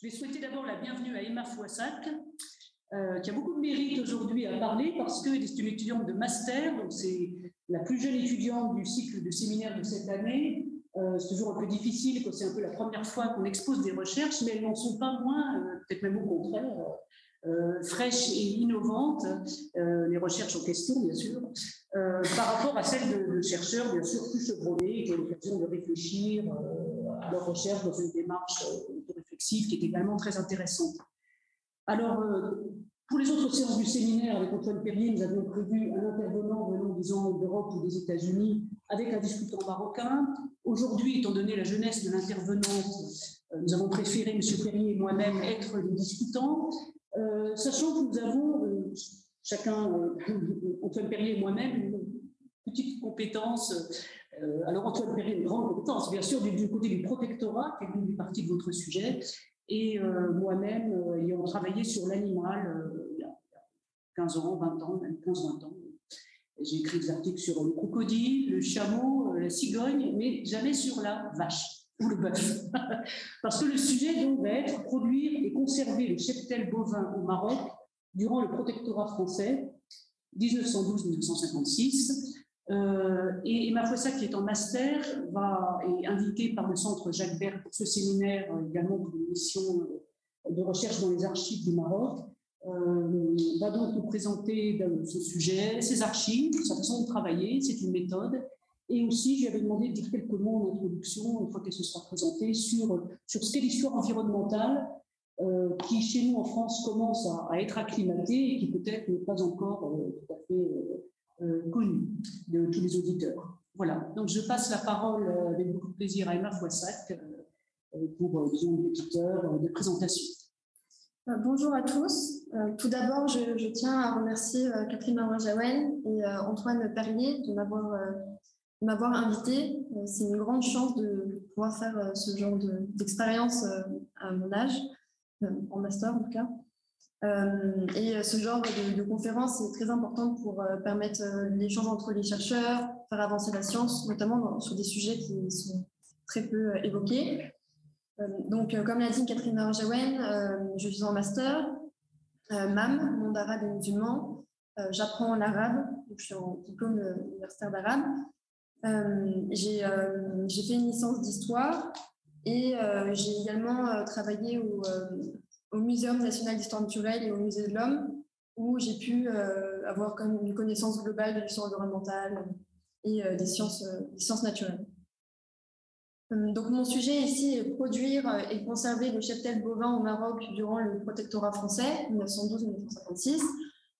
Je vais souhaiter d'abord la bienvenue à Emma Foissac, qui a beaucoup de mérite aujourd'hui à parler parce qu'elle est une étudiante de master, donc c'est la plus jeune étudiante du cycle de séminaire de cette année. C'est toujours un peu difficile, c'est un peu la première fois qu'on expose des recherches, mais elles n'en sont pas moins, peut-être même au contraire, fraîches et innovantes, les recherches en question, bien sûr, par rapport à celles de chercheurs, bien sûr, plus chevronnés, qui ont l'occasion de réfléchir à leurs recherches dans une démarche réflexive qui est également très intéressante. Alors, pour les autres séances du séminaire avec Antoine Perrier, nous avions prévu un intervenant venant, disons, d'Europe ou des États-Unis avec un discutant marocain. Aujourd'hui, étant donné la jeunesse de l'intervenante, nous avons préféré, M. Perrier et moi-même, être les discutants, sachant que nous avons chacun, Antoine Perrier et moi-même, une petite compétence. Alors, Antoine Perrier, une grande compétence, bien sûr, du côté du protectorat, qui est une partie de votre sujet, et moi-même, ayant travaillé sur l'animal il y a 15 ans, 20 ans, même 15-20 ans. J'ai écrit des articles sur le crocodile, le chameau, la cigogne, mais jamais sur la vache ou le bœuf. Parce que le sujet donc va être produire et conserver le cheptel bovin au Maroc durant le protectorat français, 1912-1956. Et Emma Foissac, qui est en master, est invitée par le Centre Jacques Berg pour ce séminaire, également pour une mission de recherche dans les archives du Maroc. Va donc nous présenter ce sujet, ses archives, sa façon de travailler, c'est une méthode. Et aussi, je lui avais demandé de dire quelques mots en introduction, une fois qu'elle se sera présentée, sur ce qu'est l'histoire environnementale, qui chez nous en France commence à être acclimatée et qui peut-être n'est pas encore tout à fait connu de tous les auditeurs. Voilà, donc je passe la parole avec beaucoup de plaisir à Emma Foissac pour, disons, une petite heure de présentation. Bonjour à tous. Tout d'abord, je tiens à remercier Catherine Marjawen et Antoine Perrier de m'avoir invité. C'est une grande chance de pouvoir faire ce genre d'expérience à mon âge, en master en tout cas. Et ce genre de conférence est très important pour permettre l'échange entre les chercheurs, faire avancer la science, notamment sur des sujets qui sont très peu évoqués. Donc, comme l'a dit Catherine Marjawen, je suis en master, MAM, monde arabe et musulman. J'apprends l'arabe, je suis en diplôme universitaire d'arabe. J'ai fait une licence d'histoire et j'ai également travaillé au Muséum national d'histoire naturelle et au Musée de l'Homme, où j'ai pu avoir comme une connaissance globale de l'histoire environnementale et des sciences naturelles. Donc, mon sujet ici est produire et conserver le cheptel bovin au Maroc durant le protectorat français, 1912-1956.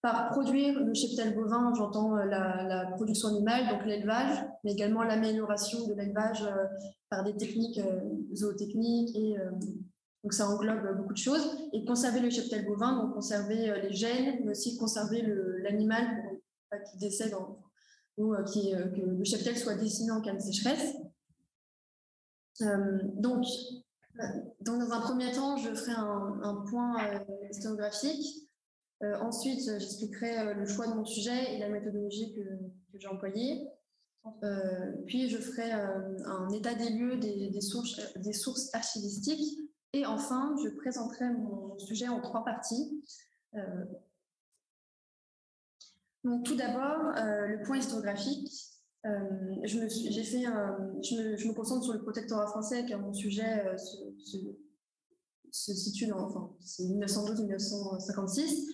Par produire le cheptel bovin, j'entends la production animale, donc l'élevage, mais également l'amélioration de l'élevage par des techniques zootechniques. Et donc, ça englobe beaucoup de choses. Et conserver le cheptel bovin, donc conserver les gènes, mais aussi conserver l'animal pour pas qu'il décède ou que le cheptel soit dessiné en cas de sécheresse. Donc, dans un premier temps, je ferai un point historiographique. Ensuite, j'expliquerai le choix de mon sujet et la méthodologie que j'ai employée. Puis, je ferai un état des lieux des sources archivistiques. Et enfin, je présenterai mon sujet en 3 parties. Donc, tout d'abord, le point historiographique. Je me concentre sur le protectorat français car mon sujet se situe dans, c'est 1912-1956.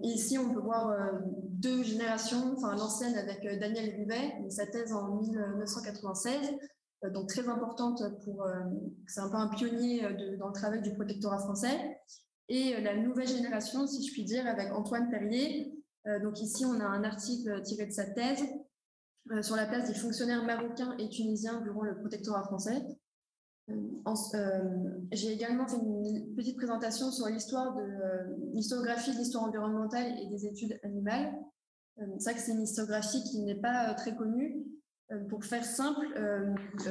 Ici, on peut voir 2 générations, l'ancienne avec Daniel Rivet, sa thèse en 1996, donc très importante c'est un peu un pionnier dans le travail du protectorat français, et la nouvelle génération, si je puis dire, avec Antoine Perrier. Donc ici, on a un article tiré de sa thèse sur la place des fonctionnaires marocains et tunisiens durant le protectorat français. J'ai également fait une petite présentation sur l'historiographie de l'histoire environnementale et des études animales. C'est vrai que c'est une historiographie qui n'est pas très connue. Pour faire simple,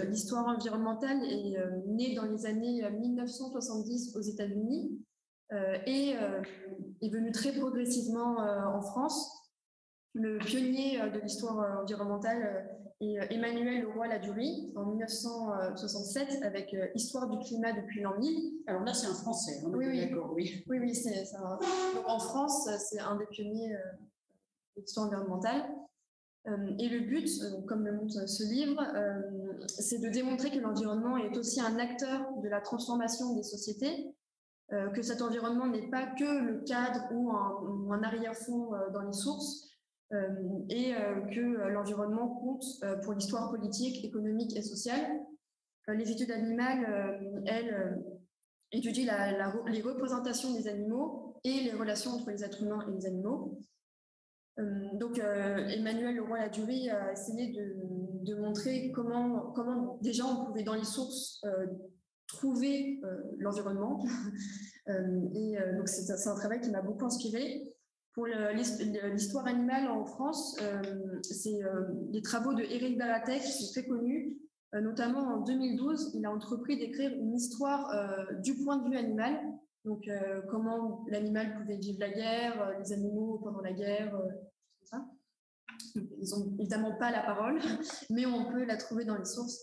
l'histoire environnementale est née dans les années 1970 aux États-Unis et est venue très progressivement en France. Le pionnier de l'histoire environnementale et Emmanuel Leroy-Ladurie en 1967 avec Histoire du climat depuis l'an 1000. Alors là, c'est un Français, on oui, est d'accord, oui. Oui, donc en France, c'est un des pionniers de l'histoire environnementale. Et le but, comme le montre ce livre, c'est de démontrer que l'environnement est aussi un acteur de la transformation des sociétés, que cet environnement n'est pas que le cadre ou un arrière-fond dans les sources, et que l'environnement compte pour l'histoire politique, économique et sociale. Les études animales, elles, étudient les représentations des animaux et les relations entre les êtres humains et les animaux. Donc, Emmanuel Leroy-Ladurie a essayé de montrer comment déjà on pouvait dans les sources trouver l'environnement. Donc, c'est un travail qui m'a beaucoup inspirée. Pour l'histoire animale en France, c'est les travaux de Éric Baratek qui sont très connus. Notamment en 2012, il a entrepris d'écrire une histoire du point de vue animal. Donc, comment l'animal pouvait vivre la guerre, les animaux pendant la guerre, tout ça. Ils n'ont évidemment pas la parole, mais on peut la trouver dans les sources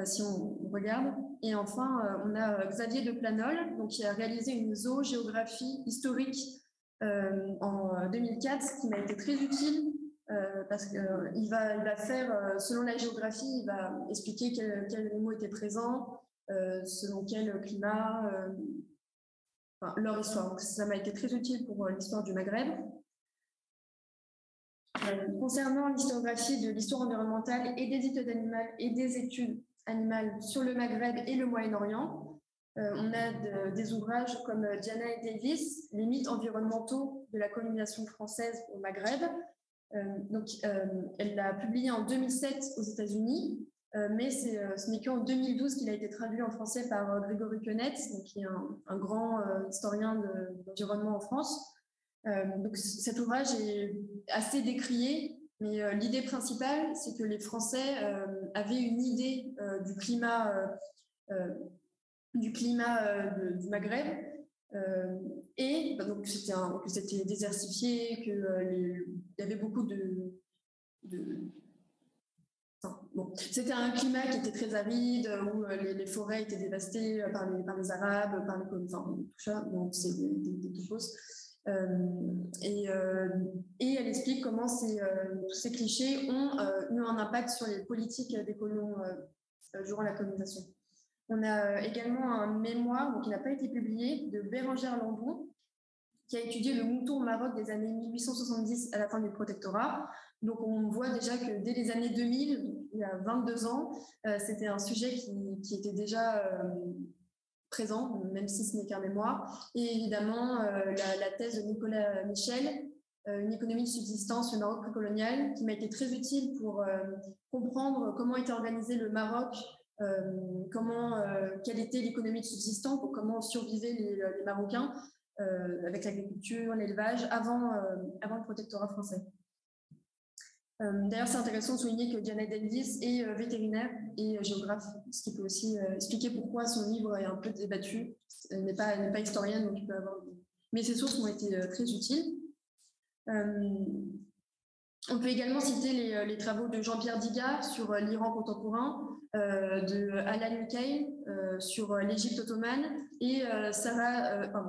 si on regarde. Et enfin, on a Xavier de Planol, donc, qui a réalisé une zoogéographie historique en 2004, qui m'a été très utile parce qu'il va faire, selon la géographie, il va expliquer quels animaux étaient présents, selon quel climat, leur histoire. Donc, ça m'a été très utile pour l'histoire du Maghreb. Concernant l'historiographie de l'histoire environnementale et des études animales sur le Maghreb et le Moyen-Orient, on a des ouvrages comme Diana et Davis, Les mythes environnementaux de la colonisation française au Maghreb. Elle l'a publié en 2007 aux États-Unis, mais ce n'est qu'en 2012 qu'il a été traduit en français par Grégory Quenet, qui est un grand historien de l'environnement en France. Donc cet ouvrage est assez décrié, mais l'idée principale, c'est que les Français avaient une idée du climat du Maghreb, et donc que c'était désertifié, qu'il y avait beaucoup c'était un climat qui était très aride, où les forêts étaient dévastées par les Arabes, tout ça, donc c'est des fausses. Et elle explique comment tous ces clichés ont eu un impact sur les politiques des colons durant la colonisation. On a également un mémoire, donc, qui n'a pas été publié, de Bérengère Lambon, qui a étudié le mouton au Maroc des années 1870 à la fin du protectorat. Donc on voit déjà que dès les années 2000, il y a 22 ans, c'était un sujet qui était déjà présent, même si ce n'est qu'un mémoire. Et évidemment, la thèse de Nicolas Michel, une économie de subsistance, le Maroc précolonial, qui m'a été très utile pour comprendre comment était organisé le Maroc, quelle était l'économie de subsistance, comment survivaient les Marocains avec l'agriculture, l'élevage, avant le protectorat français. D'ailleurs, c'est intéressant de souligner que Diana Davis est vétérinaire et géographe, ce qui peut aussi expliquer pourquoi son livre est un peu débattu. Elle n'est pas historienne, donc il peut avoir... Mais ses sources m'ont été très utiles. On peut également citer les travaux de Jean-Pierre Diga sur l'Iran contemporain, de Alan Mikhail sur l'Égypte ottomane et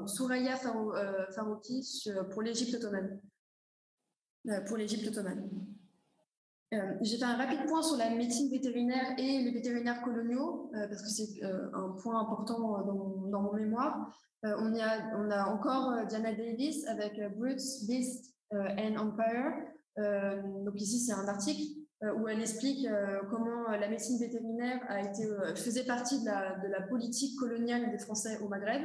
Souraya Farouki pour l'Égypte ottomane. J'ai fait un rapide point sur la médecine vétérinaire et les vétérinaires coloniaux, parce que c'est un point important dans mon mémoire. On a encore Diana Davis avec Brutes, Beasts and Empire. Donc ici, c'est un article où elle explique comment la médecine vétérinaire faisait partie de la politique coloniale des Français au Maghreb.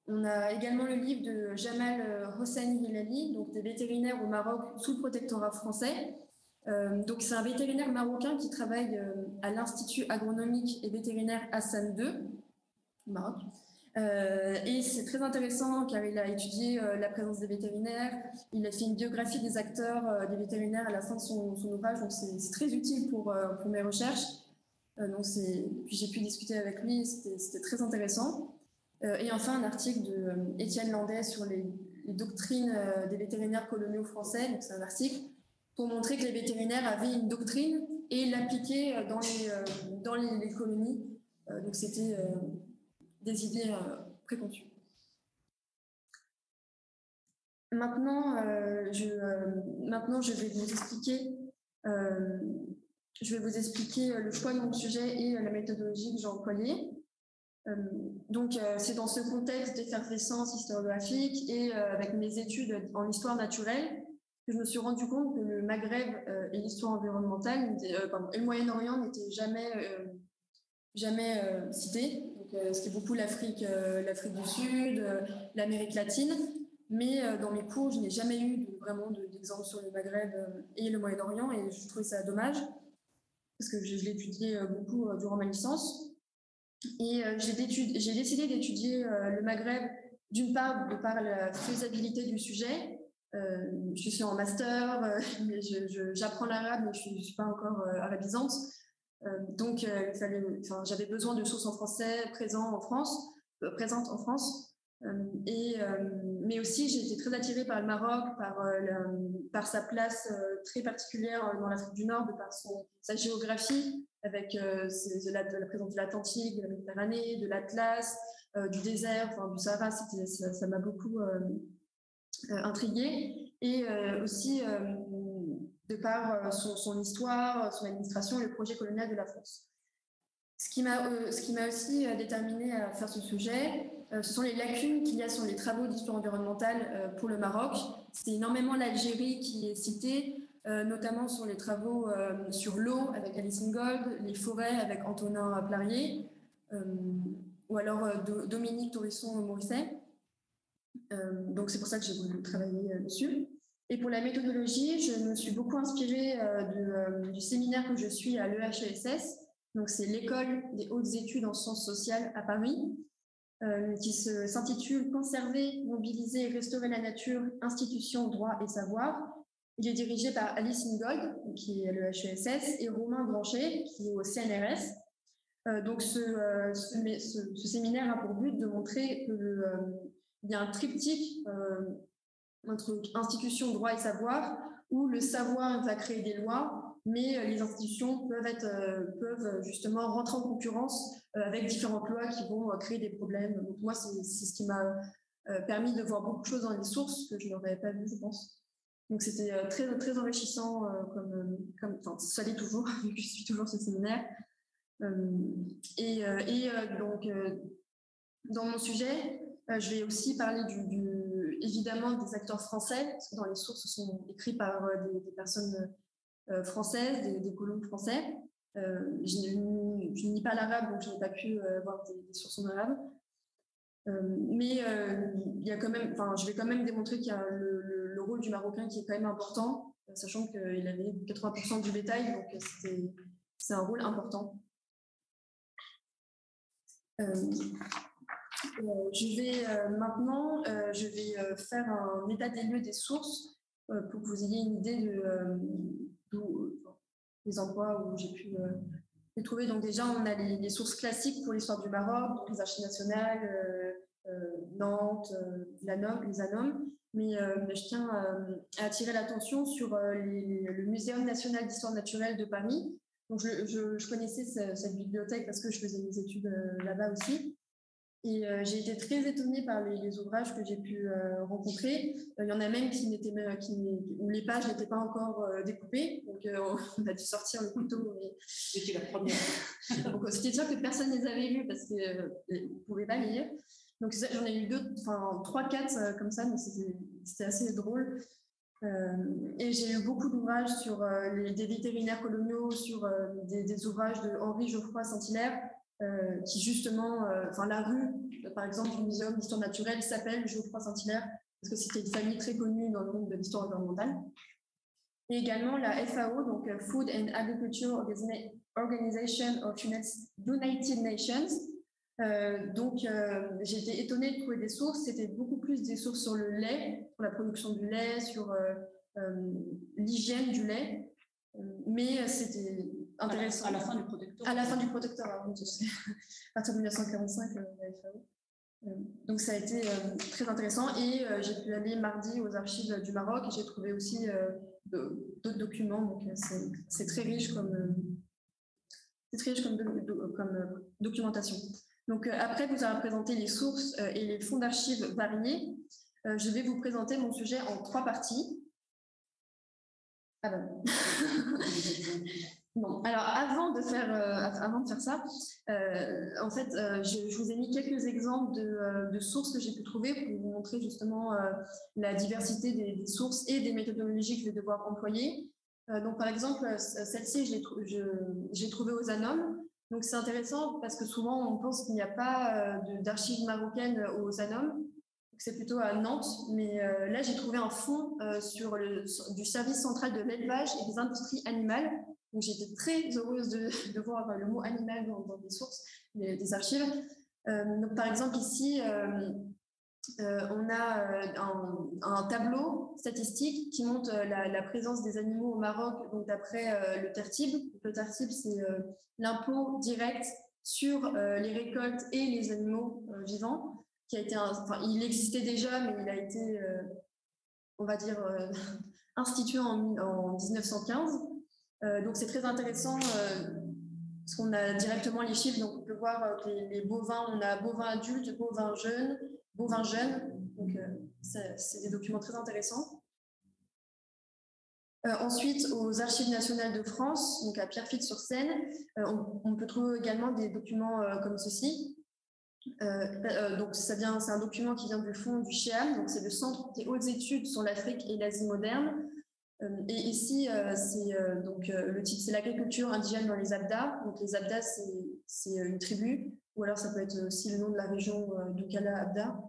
On a également le livre de Jamal Hossani Hilali, donc des vétérinaires au Maroc sous le protectorat français. Donc c'est un vétérinaire marocain qui travaille à l'Institut agronomique et vétérinaire Hassan II au Maroc. Et c'est très intéressant car il a étudié la présence des vétérinaires, il a fait une biographie des acteurs des vétérinaires à la fin de son ouvrage, donc c'est très utile pour mes recherches. Puis j'ai pu discuter avec lui, c'était très intéressant. Et enfin un article de Étienne Landais sur les doctrines des vétérinaires coloniaux français, donc c'est un article pour montrer que les vétérinaires avaient une doctrine et l'appliquer dans les colonies. Donc c'était des idées préconçues. Maintenant, je vais vous expliquer le choix de mon sujet et la méthodologie que j'ai employée. Donc, c'est dans ce contexte d'effervescence historiographique et avec mes études en histoire naturelle que je me suis rendu compte que le Maghreb et l'histoire environnementale, et le Moyen-Orient n'étaient jamais cités. Donc, c'était beaucoup l'Afrique du Sud, l'Amérique latine. Mais dans mes cours, je n'ai jamais eu vraiment d'exemple sur le Maghreb et le Moyen-Orient, et je trouvais ça dommage, parce que je l'ai étudié beaucoup durant ma licence. Et j'ai décidé d'étudier le Maghreb, d'une part, de par la faisabilité du sujet. Je suis en master, j'apprends l'arabe, mais je ne suis pas encore arabisante. Donc, j'avais besoin de sources en français présentes en France. Mais aussi, j'ai été très attirée par le Maroc, par sa place très particulière dans l'Afrique du Nord, de par sa géographie, avec la présence de l'Atlantique, de la Méditerranée, de l'Atlas, du désert, du Sahara. Ça m'a beaucoup intriguée. Et aussi, de par son histoire, son administration et le projet colonial de la France. Ce qui m'a aussi déterminée à faire ce sujet, ce sont les lacunes qu'il y a sur les travaux d'histoire environnementale pour le Maroc. C'est énormément l'Algérie qui est citée, notamment sur les travaux sur l'eau avec Alice Ingold, les forêts avec Antonin Plarier, ou alors Dominique Torisson-Morisset. Donc c'est pour ça que j'ai voulu travailler dessus. Et pour la méthodologie, je me suis beaucoup inspirée du séminaire que je suis à l'EHESS. Donc c'est l'école des hautes études en sciences sociales à Paris, qui s'intitule « Conserver, mobiliser et restaurer la nature, institutions, droits et savoirs ». Il est dirigé par Alice Ingold, qui est à l'EHESS, et Romain Blanchet, qui est au CNRS. Donc ce séminaire a pour but de montrer qu'il y a un triptyque entre institutions, droits et savoirs, où le savoir va créer des lois, mais les institutions peuvent justement rentrer en concurrence avec différentes lois qui vont créer des problèmes. Donc moi, c'est ce qui m'a permis de voir beaucoup de choses dans les sources que je n'aurais pas vues, je pense. Donc c'était très, très enrichissant, ça l'est toujours, vu que je suis toujours ce séminaire. Donc, dans mon sujet, je vais aussi parler évidemment des acteurs français, parce que dans les sources sont écrits par des personnes françaises, des colons français. Je ne lis pas l'arabe, donc je n'ai pas pu voir des sources en arabe. Mais il y a quand même, je vais quand même démontrer qu'il y a le rôle du Marocain qui est quand même important, sachant qu'il avait 80% du bétail, donc c'est un rôle important. Maintenant, je vais faire un état des lieux des sources pour que vous ayez une idée des endroits où j'ai pu les trouver. Donc déjà, on a les sources classiques pour l'histoire du Maroc, donc les archives nationales, Nantes, les ANOM. Mais je tiens à attirer l'attention sur le Muséum national d'histoire naturelle de Paris. Donc je connaissais cette bibliothèque parce que je faisais mes études là-bas aussi. Et j'ai été très étonnée par les ouvrages que j'ai pu rencontrer. Il y en a même où les pages n'étaient pas encore découpées. Donc, on a dû sortir le couteau. C'était la première. Donc, c'était sûr que personne ne les avait lus parce qu'on ne pouvait pas lire. Donc, j'en ai eu 3, 4 comme ça, mais c'était assez drôle. Et j'ai eu beaucoup d'ouvrages sur des vétérinaires coloniaux, sur des ouvrages de Henri Geoffroy Saint-Hilaire, qui justement, la rue, par exemple, du Muséum d'histoire naturelle s'appelle Geoffroy Saint-Hilaire, parce que c'était une famille très connue dans le monde de l'histoire environnementale. Et également la FAO, donc Food and Agriculture Organization of United Nations. J'ai été étonnée de trouver des sources. C'était beaucoup plus des sources sur le lait, sur la production du lait, sur l'hygiène du lait. Mais c'était intéressant. À la fin du protectorat. À la fin du protectorat, à partir de 1945, la FAO. Donc ça a été très intéressant. Et j'ai pu aller mardi aux archives du Maroc et j'ai trouvé aussi d'autres documents. Donc, c'est très riche comme documentation. Donc, après vous avoir présenté les sources et les fonds d'archives variés, je vais vous présenter mon sujet en 3 parties. Ah ben. Bon, alors avant de faire ça, en fait, je vous ai mis quelques exemples de sources que j'ai pu trouver pour vous montrer justement la diversité des sources et des méthodologies que je vais devoir employer. Donc, par exemple, celle-ci, je l'ai trouvée aux ANOM. Donc, c'est intéressant parce que souvent, on pense qu'il n'y a pas d'archives marocaines aux ANOM. C'est plutôt à Nantes, mais là, j'ai trouvé un fonds du service central de l'élevage et des industries animales. Donc, j'étais très heureuse de voir le mot animal dans des sources, des archives. Donc, par exemple, ici, on a un tableau statistique qui montre la présence des animaux au Maroc, donc d'après le TERTIB. Le TERTIB, c'est l'impôt direct sur les récoltes et les animaux vivants. Qui a été il existait déjà, mais il a été, on va dire, institué en 1915. Donc, c'est très intéressant parce qu'on a directement les chiffres. Donc, on peut voir que les bovins, on a bovins adultes, bovins jeunes. Donc, c'est des documents très intéressants. Ensuite, aux Archives nationales de France, donc à Pierrefitte-sur-Seine, on peut trouver également des documents comme ceci. Donc, c'est un document qui vient du fonds du CHEAM, donc c'est le Centre des hautes études sur l'Afrique et l'Asie moderne. Et ici, le titre, c'est l'agriculture indigène dans les Abdas. Donc, les Abdas, c'est une tribu, ou alors ça peut être aussi le nom de la région d'Oukala Abda.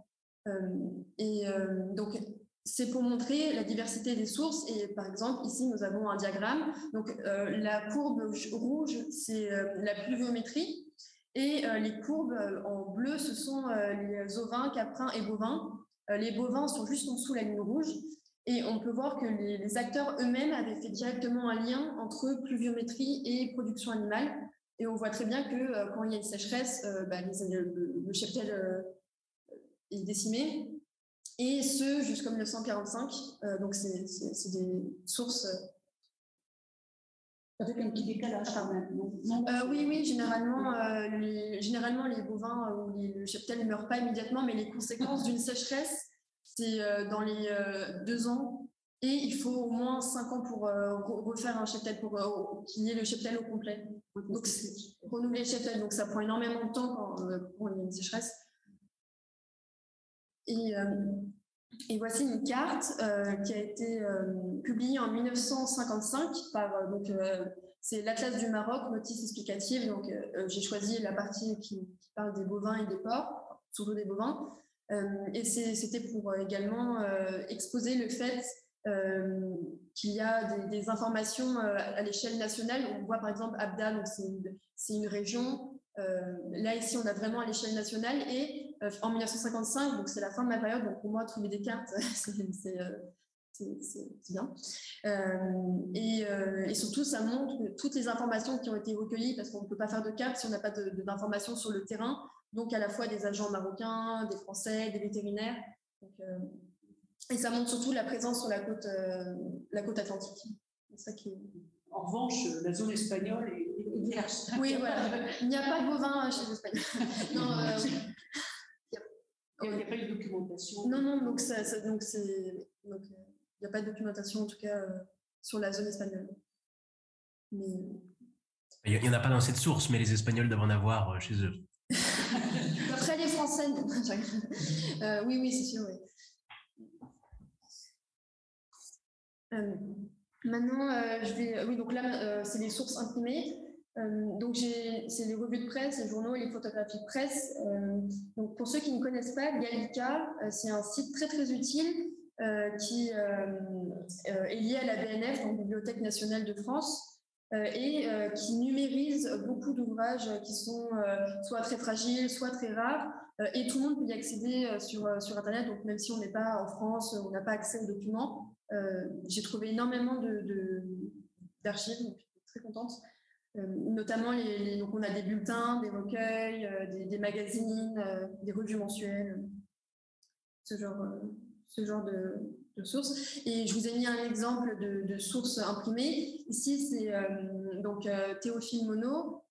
Donc, c'est pour montrer la diversité des sources. Et par exemple, ici, nous avons un diagramme. Donc, la courbe rouge, c'est la pluviométrie. Et les courbes en bleu, ce sont les ovins, caprins et bovins. Les bovins sont juste en dessous de la ligne rouge. Et on peut voir que les acteurs eux-mêmes avaient fait directement un lien entre pluviométrie et production animale. Et on voit très bien que quand il y a une sécheresse, le cheptel est décimé. Et ce, jusqu'en 1945. Donc, c'est des sources... Avec un petit décalage quand même. Oui, généralement, les bovins ou le cheptel ne meurent pas immédiatement, mais les conséquences d'une sécheresse, c'est dans les 2 ans. Et il faut au moins 5 ans pour refaire un cheptel, pour qu'il y ait le cheptel au complet. Donc, renouveler le cheptel, donc ça prend énormément de temps quand il y a une sécheresse. Et voici une carte qui a été publiée en 1955 par c'est l'Atlas du Maroc, notice explicative. Donc j'ai choisi la partie qui parle des bovins et des porcs, surtout des bovins. Et c'était pour également exposer le fait qu'il y a des informations à l'échelle nationale. On voit par exemple Abda, donc c'est une région. Là ici on a vraiment à l'échelle nationale et en 1955, donc c'est la fin de ma période, donc pour moi trouver des cartes c'est bien. Et surtout ça montre que toutes les informations qui ont été recueillies, parce qu'on ne peut pas faire de cartes si on n'a pas d'informations sur le terrain, donc à la fois des agents marocains, des Français, des vétérinaires. Donc, et ça montre surtout la présence sur la côte atlantique. C'est ça qui est... En revanche, la zone espagnole est vierge. Oui, voilà. Il n'y a pas de bovins chez les Espagnols. Non, il n'y a pas eu de documentation. Non, donc il n'y a pas de documentation en tout cas sur la zone espagnole. Mais... Il n'y en a pas dans cette source, mais les Espagnols doivent en avoir chez eux. Après les Français, oui, c'est sûr. Oui. Maintenant, oui, donc là, c'est les sources imprimées. Donc, c'est les revues de presse, les journaux et les photographies de presse. Donc, pour ceux qui ne connaissent pas, Gallica, c'est un site très, très utile qui est lié à la BNF, donc Bibliothèque nationale de France, et qui numérise beaucoup d'ouvrages qui sont soit très fragiles, soit très rares, et tout le monde peut y accéder sur Internet. Donc, même si on n'est pas en France, on n'a pas accès aux documents, j'ai trouvé énormément d'archives, donc je suis très contente. Notamment, donc on a des bulletins, des recueils, des magazines, des revues mensuelles, ce genre sources. Et je vous ai mis un exemple de source imprimée. Ici, c'est Théophile Monod,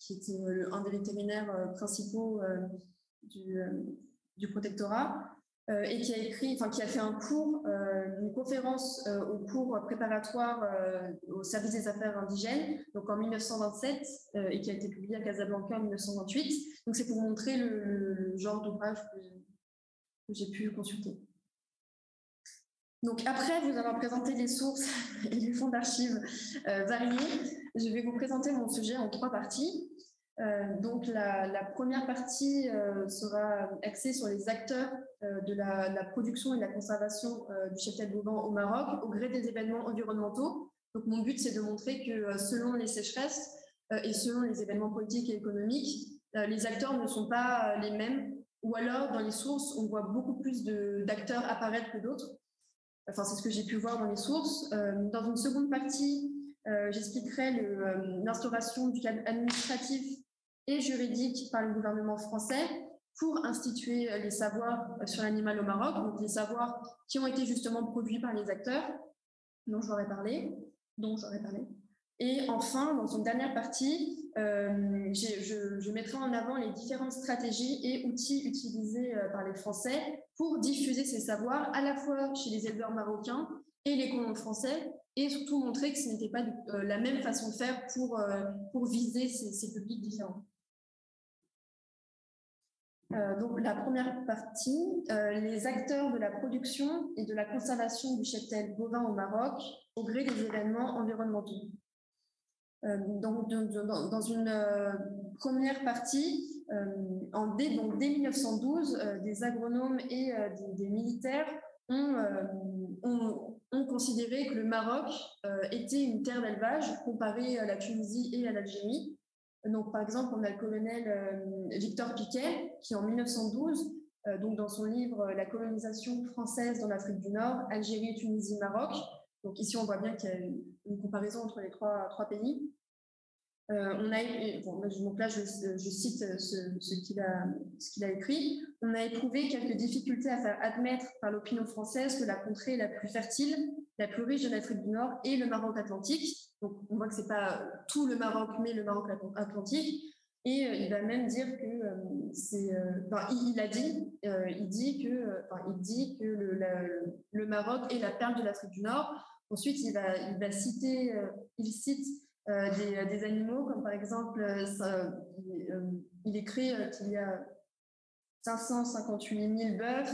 qui était un des vétérinaires principaux du protectorat, et qui a fait un cours, une conférence au cours préparatoire au service des affaires indigènes, donc en 1927, et qui a été publié à Casablanca en 1928. Donc c'est pour montrer le genre d'ouvrage que j'ai pu consulter. Donc après vous avoir présenté les sources et les fonds d'archives variés, je vais vous présenter mon sujet en 3 parties. Donc la première partie sera axée sur les acteurs de la production et de la conservation du cheptel bovin au Maroc au gré des événements environnementaux. Donc mon but, c'est de montrer que selon les sécheresses et selon les événements politiques et économiques, les acteurs ne sont pas les mêmes, ou alors dans les sources, on voit beaucoup plus d'acteurs apparaître que d'autres. Enfin, c'est ce que j'ai pu voir dans les sources. Dans une seconde partie, j'expliquerai l'instauration du cadre administratif et juridique par le gouvernement français pour instituer les savoirs sur l'animal au Maroc, donc les savoirs qui ont été justement produits par les acteurs dont j'aurais parlé. Et enfin, dans une dernière partie, je mettrai en avant les différentes stratégies et outils utilisés par les Français pour diffuser ces savoirs à la fois chez les éleveurs marocains et les colons français, et surtout montrer que ce n'était pas la même façon de faire pour viser ces publics différents. Donc la première partie, les acteurs de la production et de la conservation du cheptel bovin au Maroc au gré des événements environnementaux. Donc dans une première partie, dès 1912, des agronomes et des militaires ont considéré que le Maroc était une terre d'élevage comparée à la Tunisie et à l'Algérie. Donc, par exemple, on a le colonel Victor Piquet qui, en 1912, donc dans son livre « La colonisation française dans l'Afrique du Nord, Algérie, Tunisie, Maroc », donc ici on voit bien qu'il y a une comparaison entre les trois pays. Donc là, je cite ce qu'il a écrit. On a éprouvé quelques difficultés à faire admettre par l'opinion française que la contrée la plus fertile, la plus riche de l'Afrique du Nord est le Maroc atlantique. Donc, on voit que ce n'est pas tout le Maroc, mais le Maroc atlantique. Et il va même dire que il dit que le Maroc est la perle de l'Afrique du Nord. Ensuite, il cite des animaux, comme par exemple, il écrit qu'il y a 558 000 bœufs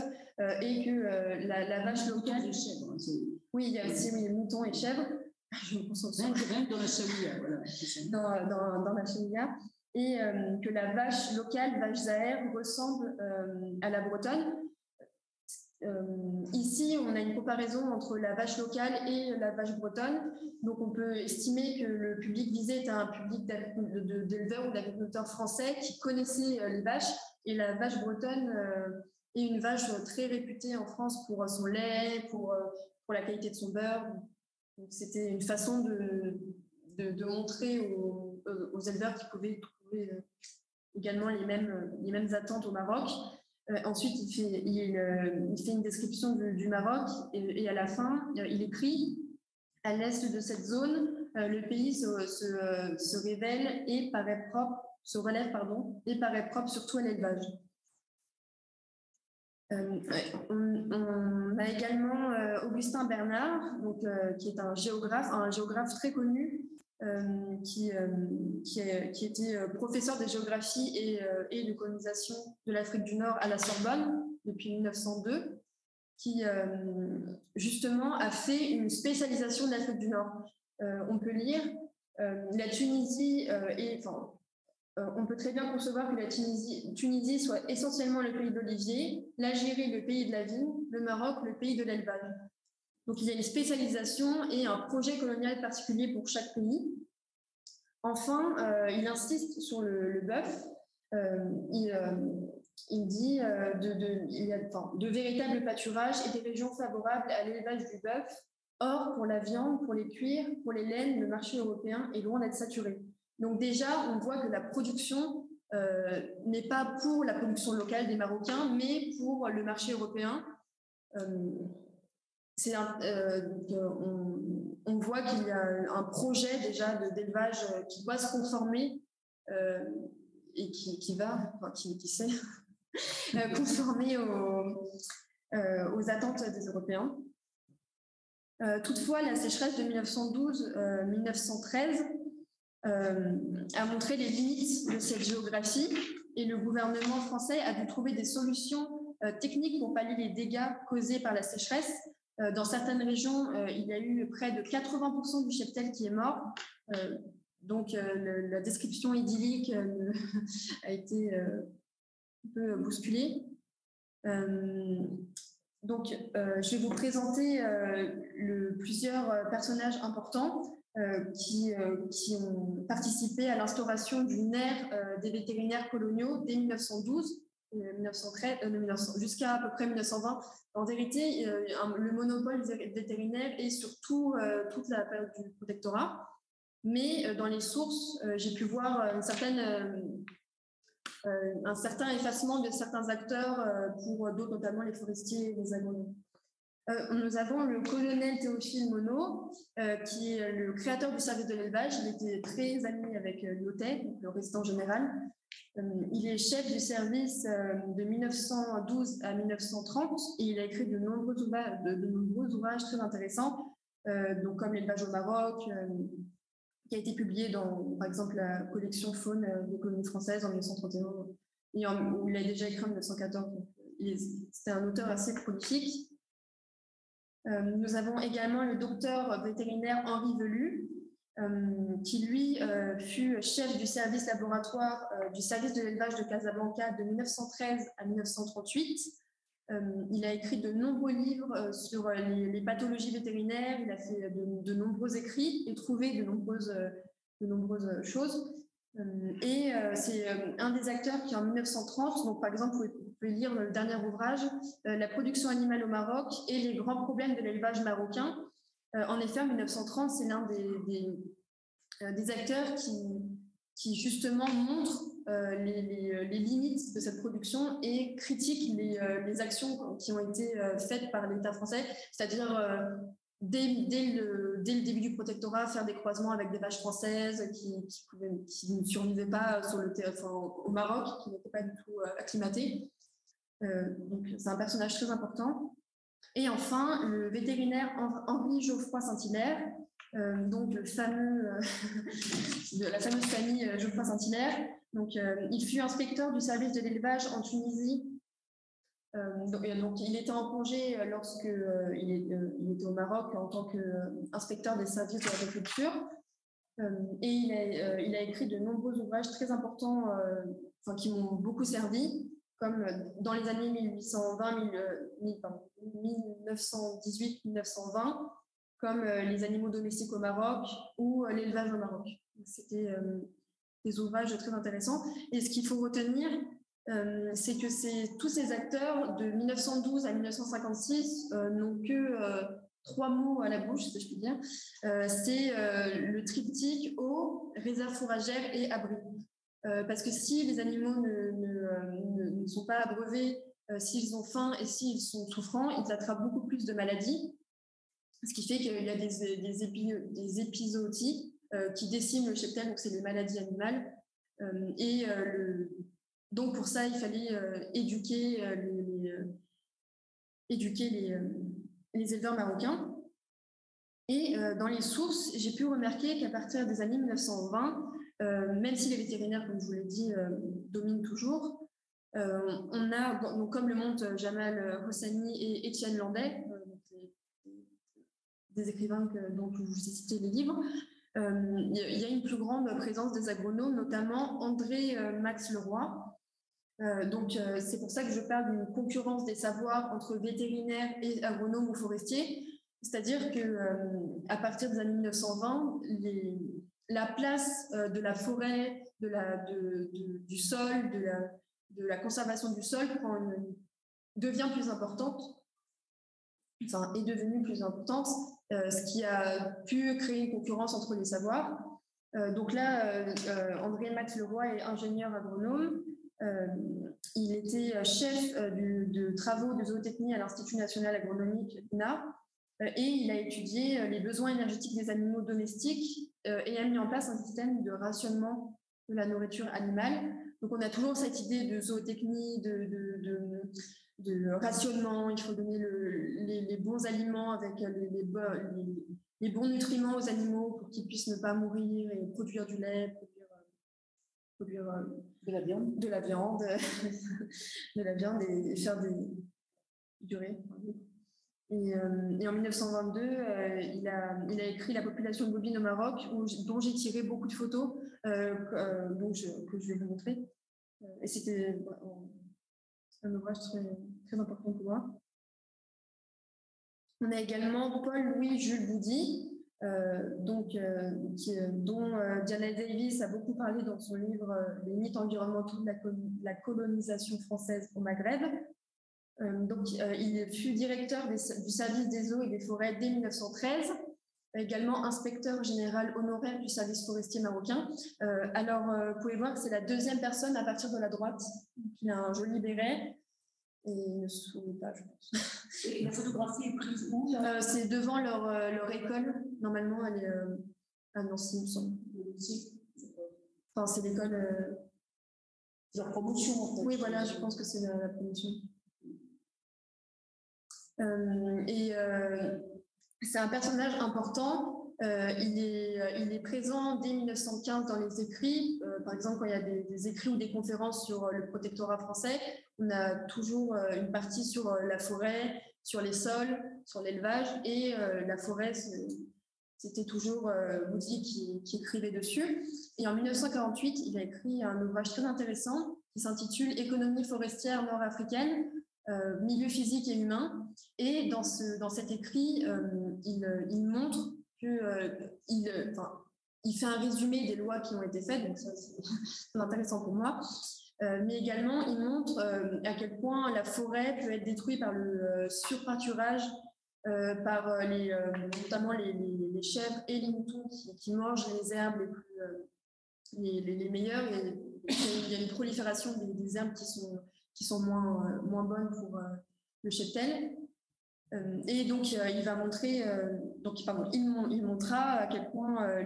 et que la vache locale... Oui, il y a aussi les moutons et chèvres. Je me concentre sur dans la Chaouia, voilà. Dans la Chaouia. Et que la vache locale, vache Zahir, ressemble à la bretonne. Ici, on a une comparaison entre la vache locale et la vache bretonne. Donc, on peut estimer que le public visé est un public d'éleveurs ou d'agriculteurs français qui connaissaient les vaches. Et la vache bretonne est une vache très réputée en France pour son lait, pour la qualité de son beurre. Donc, c'était une façon de montrer aux éleveurs qu'ils pouvaient trouver également les mêmes attentes au Maroc. Ensuite, il fait une description du Maroc et à la fin, il écrit « À l'est de cette zone, le pays se révèle et se relève et paraît propre surtout à l'élevage. » On a également Augustin Bernard, qui est un géographe très connu, qui était professeur de géographie et de colonisation de l'Afrique du Nord à la Sorbonne depuis 1902, qui justement a fait une spécialisation de l'Afrique du Nord. On peut lire la Tunisie on peut très bien concevoir que la Tunisie soit essentiellement le pays de l'olivier, l'Algérie le pays de la vigne, le Maroc le pays de l'élevage. Donc il y a une spécialisation et un projet colonial particulier pour chaque pays. Enfin, il insiste sur le bœuf. Il dit il y a de véritables pâturages et des régions favorables à l'élevage du bœuf. Or, pour la viande, pour les cuirs, pour les laines, le marché européen est loin d'être saturé. Donc déjà, on voit que la production n'est pas pour la production locale des Marocains, mais pour le marché européen. On voit qu'il y a un projet déjà d'élevage qui doit se conformer et qui sait conformer aux attentes des Européens. Toutefois, la sécheresse de 1912-1913 a montré les limites de cette géographie et le gouvernement français a dû trouver des solutions techniques pour pallier les dégâts causés par la sécheresse. Dans certaines régions, il y a eu près de 80% du cheptel qui est mort. Donc, la description idyllique a été un peu bousculée. Donc, je vais vous présenter plusieurs personnages importants qui ont participé à l'instauration d'une ère des vétérinaires coloniaux dès 1912, 1913, jusqu'à à peu près 1920. En vérité, le monopole vétérinaire est sur toute la période du protectorat, mais dans les sources, j'ai pu voir un certain effacement de certains acteurs pour d'autres, notamment les forestiers et les agronomes. Nous avons le colonel Théophile Monod, qui est le créateur du service de l'élevage. Il était très ami avec Lyotet, le résident général. Il est chef du service de 1912 à 1930 et il a écrit de nombreux ouvrages très intéressants, donc comme l'élevage au Maroc, qui a été publié dans, par exemple, la collection Faune des colonies françaises en 1931, et où il a déjà écrit en 1914. C'était un auteur assez prolifique. Nous avons également le docteur vétérinaire Henri Velu, qui lui fut chef du service laboratoire du service de l'élevage de Casablanca de 1913 à 1938. Il a écrit de nombreux livres sur les pathologies vétérinaires, il a fait de nombreux écrits et trouvé de nombreuses choses. Et c'est un des acteurs qui, en 1930, donc par exemple, vous pouvez lire le dernier ouvrage, La production animale au Maroc et les grands problèmes de l'élevage marocain. En effet, en 1930, c'est l'un des acteurs qui justement montre les limites de cette production et critique les actions qui ont été faites par l'État français, c'est-à-dire dès le début du protectorat, faire des croisements avec des vaches françaises qui ne survivaient pas au Maroc, qui n'étaient pas du tout acclimatées. Donc, c'est un personnage très important. Et enfin, le vétérinaire Henri Geoffroy Saint-Hilaire, donc la fameuse famille Geoffroy Saint-Hilaire. Donc, il fut inspecteur du service de l'élevage en Tunisie. Donc, il était en congé lorsque il était au Maroc en tant qu'inspecteur des services de l'agriculture. Et il a écrit de nombreux ouvrages très importants qui m'ont beaucoup servi, comme dans les années 1918-1920, comme les animaux domestiques au Maroc ou l'élevage au Maroc. C'était des ouvrages très intéressants. Et ce qu'il faut retenir, c'est que tous ces acteurs de 1912 à 1956 n'ont que 3 mots à la bouche, si je puis dire. C'est le triptyque eau, réserve fourragère et abri. Parce que si les animaux ne sont pas abreuvés, s'ils ont faim et s'ils sont souffrants, ils attrapent beaucoup plus de maladies. Ce qui fait qu'il y a des épizooties qui déciment le cheptel, donc c'est les maladies animales. Donc pour ça, il fallait éduquer les éleveurs marocains. Et dans les sources, j'ai pu remarquer qu'à partir des années 1920, même si les vétérinaires, comme je vous l'ai dit, dominent toujours, on a, donc, comme le montrent Jamal Hossani et Étienne Landais, des écrivains dont je vous ai cité les livres, il y a une plus grande présence des agronomes, notamment André Max Leroy. Donc, c'est pour ça que je parle d'une concurrence des savoirs entre vétérinaires et agronomes ou forestiers. C'est-à-dire qu'à partir des années 1920, la place de la forêt, du sol, de la conservation du sol devient plus importante, est devenue plus importante, ce qui a pu créer une concurrence entre les savoirs. Donc là, André Max Leroy est ingénieur agronome Il était chef de travaux de zootechnie à l'Institut national agronomique INA et il a étudié les besoins énergétiques des animaux domestiques et a mis en place un système de rationnement de la nourriture animale. Donc on a toujours cette idée de zootechnie, de rationnement, il faut donner les bons aliments avec les bons nutriments aux animaux pour qu'ils puissent ne pas mourir et produire du lait, produire de la viande, de la viande et faire durer. Et en 1922, il a écrit La population bovine au Maroc, dont j'ai tiré beaucoup de photos que je vais vous montrer. Et c'était un ouvrage très important pour moi. On a également Paul-Louis-Jules Boudy, dont Diana Davis a beaucoup parlé dans son livre Les mythes environnementaux de la colonisation française au Maghreb. Il fut directeur du service des eaux et des forêts dès 1913, également inspecteur général honoraire du service forestier marocain. Vous pouvez voir que c'est la deuxième personne à partir de la droite. Il a un joli béret et il ne se sourit pas, je pense. Et la photographie est prise où? C'est devant leur école. Normalement, elle est à Nancy, il me semble. Enfin, c'est l'école. Leur promotion, en fait. Oui, voilà, je pense que c'est la promotion. C'est un personnage important. Il est présent dès 1915 dans les écrits. Par exemple, quand il y a des écrits ou des conférences sur le protectorat français, on a toujours une partie sur la forêt, sur les sols, sur l'élevage. Et la forêt, c'était toujours Boudy qui écrivait dessus. Et en 1948, il a écrit un ouvrage très intéressant qui s'intitule « Économie forestière nord-africaine ». Milieu physique et humain. Et dans cet écrit, il montre il fait un résumé des lois qui ont été faites, donc ça c'est intéressant pour moi, mais également il montre à quel point la forêt peut être détruite par le surpâturage, par notamment les chèvres et les moutons qui mangent les herbes les meilleures. Il y a une prolifération des herbes qui sont moins bonnes pour le cheptel. Et donc, il va montrer, il montrera à quel point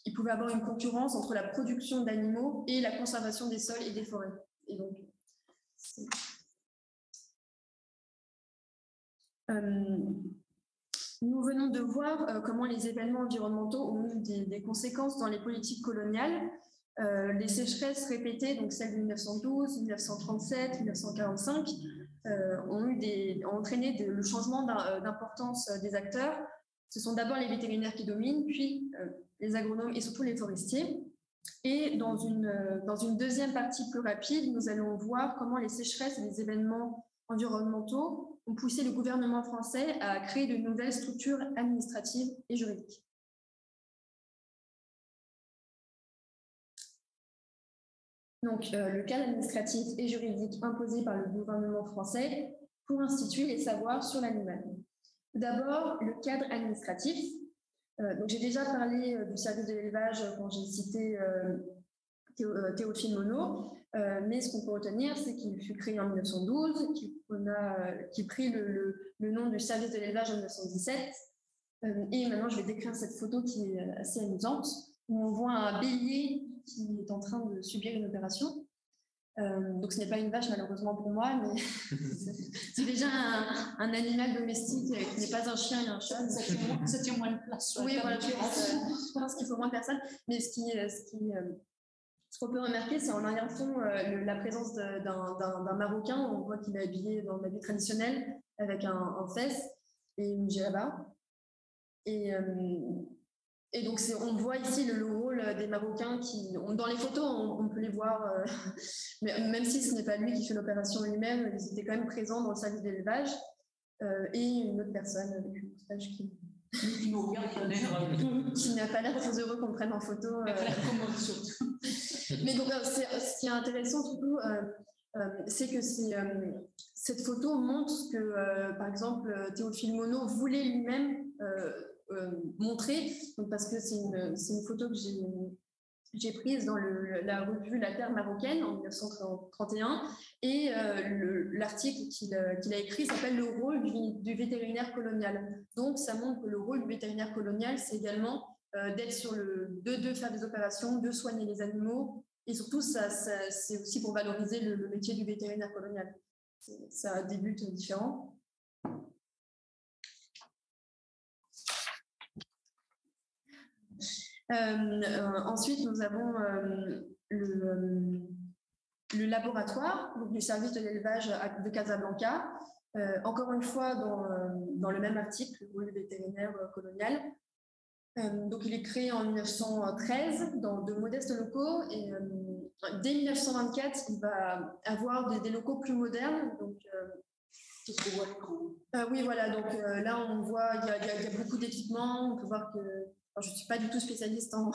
il pouvait avoir une concurrence entre la production d'animaux et la conservation des sols et des forêts. Et donc, nous venons de voir comment les événements environnementaux ont eu des conséquences dans les politiques coloniales. Les sécheresses répétées, donc celles de 1912, 1937, 1945, ont entraîné le changement d'importance des acteurs. Ce sont d'abord les vétérinaires qui dominent, puis les agronomes et surtout les forestiers. Et dans une deuxième partie plus rapide, nous allons voir comment les sécheresses et les événements environnementaux ont poussé le gouvernement français à créer de nouvelles structures administratives et juridiques. Donc, le cadre administratif et juridique imposé par le gouvernement français pour instituer les savoirs sur l'animal. Tout d'abord, le cadre administratif. Donc, j'ai déjà parlé du service de l'élevage quand j'ai cité Théophile Monod, mais ce qu'on peut retenir, c'est qu'il fut créé en 1912, qui prit le nom du service de l'élevage en 1917. Et maintenant, je vais décrire cette photo qui est assez amusante, où on voit un bélier qui est en train de subir une opération. Donc ce n'est pas une vache malheureusement pour moi, mais c'est déjà un animal domestique qui n'est pas un chien et un chat. Ça tient moins de place. Oui, voilà, je pense qu'il faut moins de personnes. Mais ce qu'on peut remarquer, c'est en arrière-fond la présence d'un Marocain. On voit qu'il est habillé dans l'habit traditionnel avec un fès et une djellaba. Et donc, on voit ici le rôle des Marocains dans les photos, on peut les voir, mais même si ce n'est pas lui qui fait l'opération lui-même, ils étaient quand même présents dans le service d'élevage. Et une autre personne avec une moustache qui n'a pas l'air très heureux qu'on prenne en photo. Mais donc, ce qui est intéressant surtout, c'est que cette photo montre que, par exemple, Théophile Monod voulait lui-même montrer, donc parce que c'est une photo que j'ai prise dans la revue La Terre marocaine en 1931, et l'article qu'il a écrit s'appelle « Le rôle du vétérinaire colonial ». Donc, ça montre que le rôle du vétérinaire colonial, c'est également d'être de faire des opérations, de soigner les animaux, et surtout, c'est aussi pour valoriser le métier du vétérinaire colonial. Ça a des buts différents. Ensuite, nous avons le laboratoire, donc du service de l'élevage de Casablanca. Encore une fois, dans le même article, le rôle vétérinaire colonial. Donc, il est créé en 1913 dans de modestes locaux, et dès 1924, il va avoir des locaux plus modernes. Donc, oui, voilà. Donc là, on voit il y a beaucoup d'équipements. On peut voir que je ne suis pas du tout spécialiste en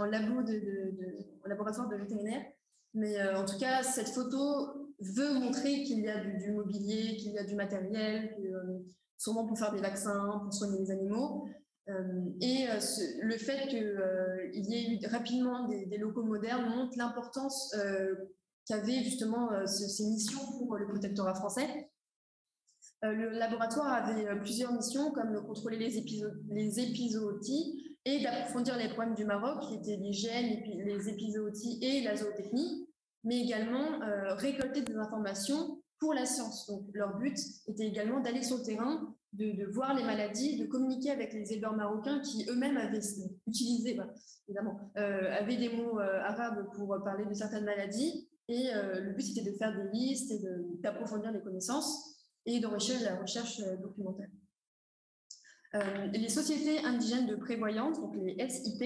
laboratoire de vétérinaire, mais en tout cas, cette photo veut montrer qu'il y a du mobilier, qu'il y a du matériel, sûrement pour faire des vaccins, pour soigner les animaux. Et le fait qu'il y ait eu rapidement des locaux modernes montre l'importance qu'avaient justement ces missions pour le protectorat français. Le laboratoire avait plusieurs missions, comme de contrôler les épizooties et d'approfondir les problèmes du Maroc, qui étaient l'hygiène, les épizooties et la zootechnie, mais également récolter des informations pour la science. Donc, leur but était également d'aller sur le terrain, de voir les maladies, de communiquer avec les éleveurs marocains qui eux-mêmes avaient utilisé, évidemment, avaient des mots arabes pour parler de certaines maladies. Et le but, c'était de faire des listes et d'approfondir les connaissances et d'enrichir la recherche documentaire. Les sociétés indigènes de prévoyance, donc les SIP,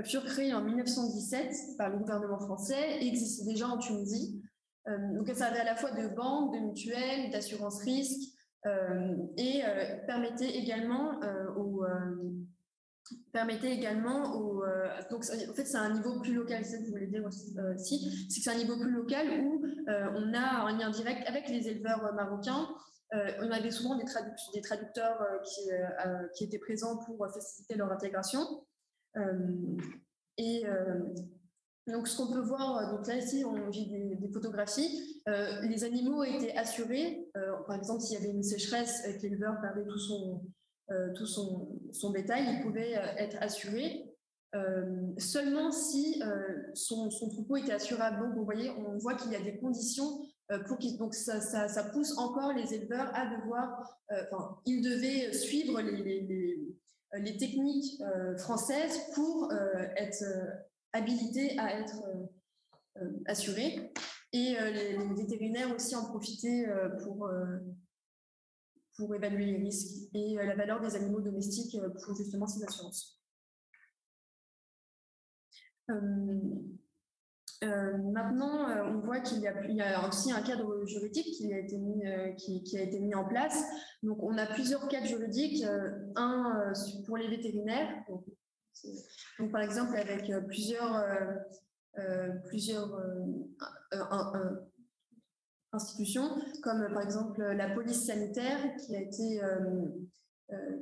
furent créées en 1917 par le gouvernement français et existaient déjà en Tunisie. Donc, elles servaient à la fois de banque, de mutuelle, d'assurance risque, et permettaient également donc en fait c'est un niveau plus local, c'est ce que je voulais dire aussi, c'est que c'est un niveau plus local où on a un lien direct avec les éleveurs marocains. On avait souvent des traducteurs qui étaient présents pour faciliter leur intégration. Donc, ce qu'on peut voir, donc là, ici, j'ai des photographies. Les animaux étaient assurés. Par exemple, s'il y avait une sécheresse, que l'éleveur perdait tout son bétail, il pouvait être assuré. Seulement si son troupeau était assurable. Donc, vous voyez, on voit qu'il y a des conditions donc ça pousse encore les éleveurs à devoir, ils devaient suivre les techniques françaises pour être habilités à être assurés. Et les vétérinaires aussi en profitaient pour évaluer les risques et la valeur des animaux domestiques pour justement ces assurances. Maintenant, on voit qu'il y a aussi un cadre juridique qui a été mis en place. Donc, on a plusieurs cadres juridiques, un pour les vétérinaires, donc par exemple avec plusieurs institutions, comme par exemple la police sanitaire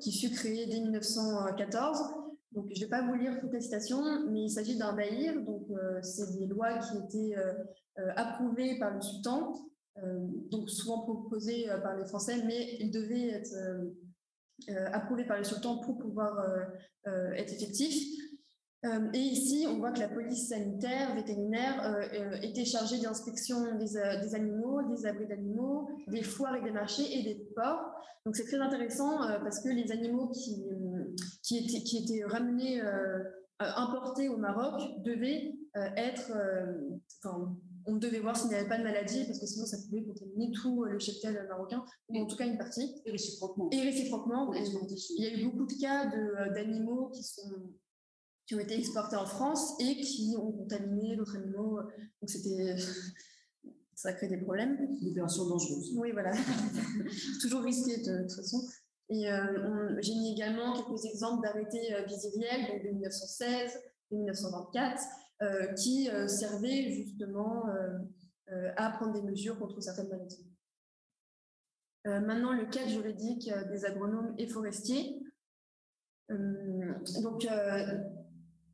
qui fut créée dès 1914. Donc, je ne vais pas vous lire toutes les citations, mais il s'agit d'un bahir. Donc, c'est des lois qui étaient approuvées par le sultan, donc souvent proposées par les Français, mais ils devaient être approuvés par le sultan pour pouvoir être effectifs. Et ici, on voit que la police sanitaire, vétérinaire, était chargée d'inspection des animaux, des abris d'animaux, des foires et des marchés et des ports. Donc, c'est très intéressant parce que les animaux qui étaient ramenés, importés au Maroc, devaient on devait voir s'il n'y avait pas de maladie, parce que sinon, ça pouvait contaminer tout le cheptel marocain, ou en tout cas une partie. Et réciproquement. Il y a eu beaucoup de cas d'animaux qui ont été exportés en France et qui ont contaminé d'autres animaux. Donc, ça crée des problèmes. Des opérations dangereuses. Oui, voilà. Toujours risqué de toute façon. Et j'ai mis également quelques exemples d'arrêtés viziriels, donc de 1916 et 1924, qui servaient justement à prendre des mesures contre certaines maladies. Maintenant, le cadre juridique des agronomes et forestiers. Donc,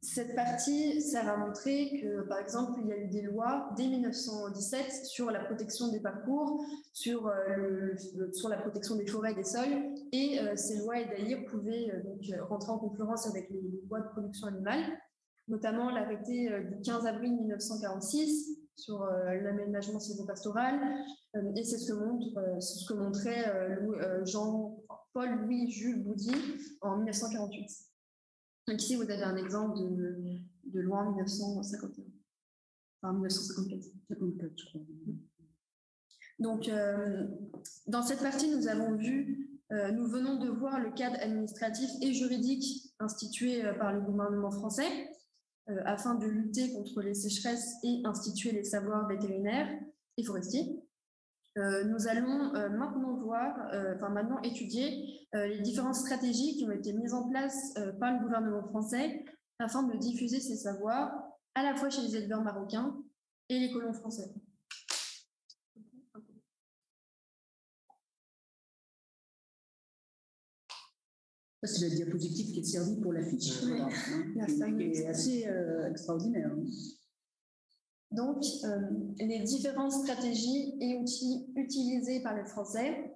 cette partie sert à montrer que, par exemple, il y a eu des lois dès 1917 sur la protection des parcours, sur la protection des forêts et des sols, et ces lois et d'ailleurs pouvaient donc rentrer en concurrence avec les lois de production animale, notamment l'arrêté du 15 avril 1946 sur l'aménagement sylvopastoral, et c'est ce que montrait Jean-Paul-Louis Jules Boudy en 1948. Donc ici, vous avez un exemple de loi en 1951. Enfin, 1954. 54, je crois. Donc, dans cette partie, nous venons de voir le cadre administratif et juridique institué par le gouvernement français afin de lutter contre les sécheresses et instituer les savoirs vétérinaires et forestiers. Nous allons maintenant étudier les différentes stratégies qui ont été mises en place par le gouvernement français afin de diffuser ces savoirs à la fois chez les éleveurs marocains et les colons français. C'est la diapositive qui est servie pour l'affiche, oui. Voilà, qui est assez extraordinaire. Donc, les différentes stratégies et outils utilisés par les Français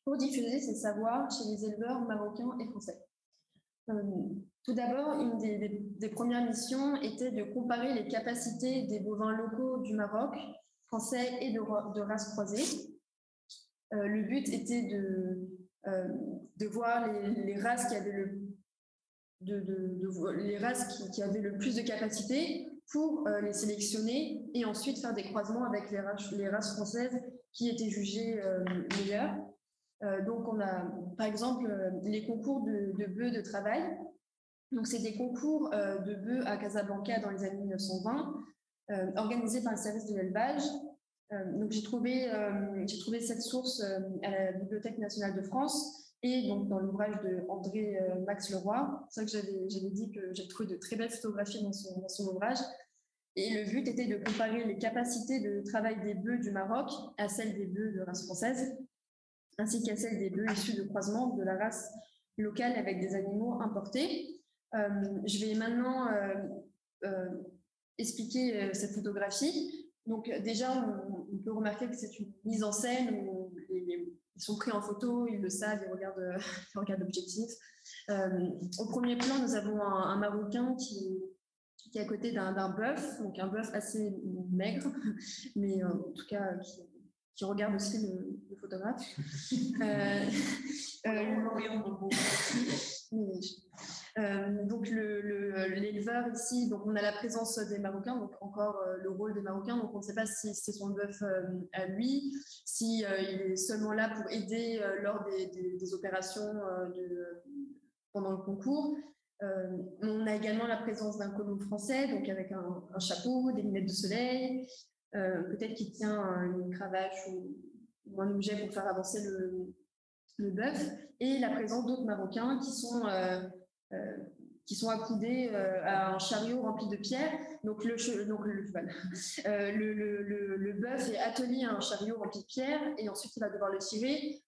pour diffuser ces savoirs chez les éleveurs marocains et français. Tout d'abord, une des premières missions était de comparer les capacités des bovins locaux du Maroc, français et de races croisées. Le but était de voir les races qui avaient qui avaient le plus de capacités pour les sélectionner et ensuite faire des croisements avec les races françaises qui étaient jugées meilleures. Donc, on a, par exemple, les concours de bœufs de travail. Donc, c'est des concours de bœufs à Casablanca dans les années 1920, organisés par le service de l'élevage. Donc, j'ai trouvé cette source à la Bibliothèque nationale de France et donc dans l'ouvrage de André Max Leroy. C'est ça que j'avais dit que j'ai trouvé de très belles photographies dans son ouvrage. Et le but était de comparer les capacités de travail des bœufs du Maroc à celles des bœufs de race française, ainsi qu'à celles des bœufs issus de croisement de la race locale avec des animaux importés. Je vais maintenant expliquer cette photographie. Donc déjà, on peut remarquer que c'est une mise en scène où ils sont pris en photo, ils le savent, ils regardent l'objectif. Au premier plan, nous avons un Marocain qui est à côté d'un bœuf, donc un bœuf assez maigre, mais en tout cas qui regarde aussi le photographe. Donc l'éleveur ici, donc on a la présence des Marocains, donc encore le rôle des Marocains, donc on ne sait pas si c'est son bœuf à lui, si il est seulement là pour aider lors des opérations pendant le concours. On a également la présence d'un colon français, donc avec un chapeau, des lunettes de soleil, peut-être qu'il tient une cravache ou un objet pour faire avancer le bœuf, et la présence d'autres Marocains qui sont accoudés à un chariot rempli de pierres. Donc le bœuf est attelé à un chariot rempli de pierres et ensuite il va devoir le tirer.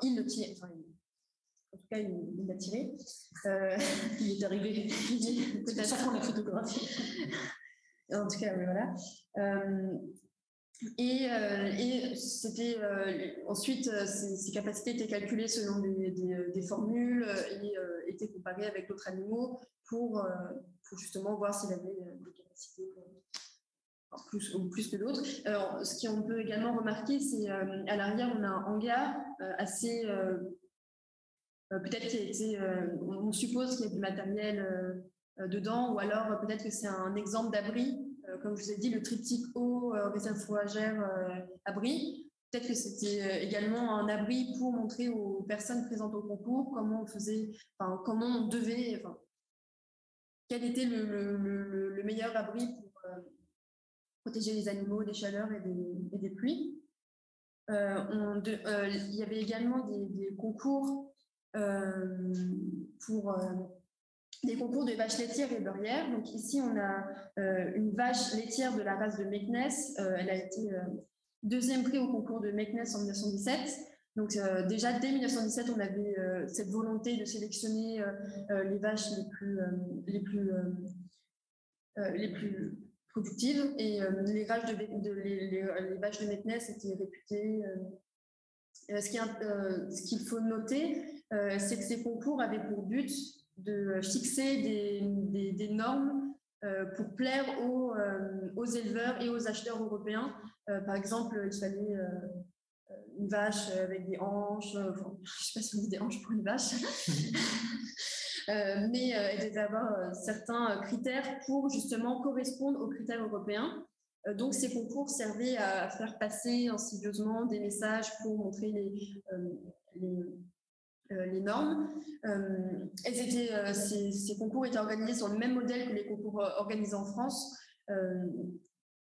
Il le tire. En tout cas, il l'a tiré. Il est arrivé. C'est ça qu'on a photographié. En tout cas, oui, voilà. Et c'était ensuite ces capacités étaient calculées selon des formules et étaient comparées avec d'autres animaux pour justement voir s'il avait des capacités plus que d'autres. Alors, ce qu'on peut également remarquer, c'est à l'arrière, on a un hangar assez peut-être qu'il y a été, on suppose qu'il y a du matériel dedans, ou alors peut-être que c'est un exemple d'abri. Comme je vous ai dit, le triptyque eau, réserve fourragère, abri. Peut-être que c'était également un abri pour montrer aux personnes présentes au concours comment on faisait, comment on devait, quel était le meilleur abri pour protéger les animaux des chaleurs et des pluies. Il y avait également des concours pour des concours de vaches laitières et beurrières. Donc ici, on a une vache laitière de la race de Meknès. Elle a été deuxième prix au concours de Meknès en 1917. Donc déjà dès 1917, on avait cette volonté de sélectionner les vaches les plus productives, et les vaches les vaches de Meknès étaient réputées. Ce qu'il faut noter, c'est que ces concours avaient pour but de fixer des normes pour plaire aux éleveurs et aux acheteurs européens. Par exemple, il fallait une vache avec des hanches, je ne sais pas si on dit des hanches pour une vache, mais elle devait avoir certains critères pour justement correspondre aux critères européens. Donc ces concours servaient à faire passer insidieusement des messages pour montrer les normes. Ces concours étaient organisés sur le même modèle que les concours organisés en France,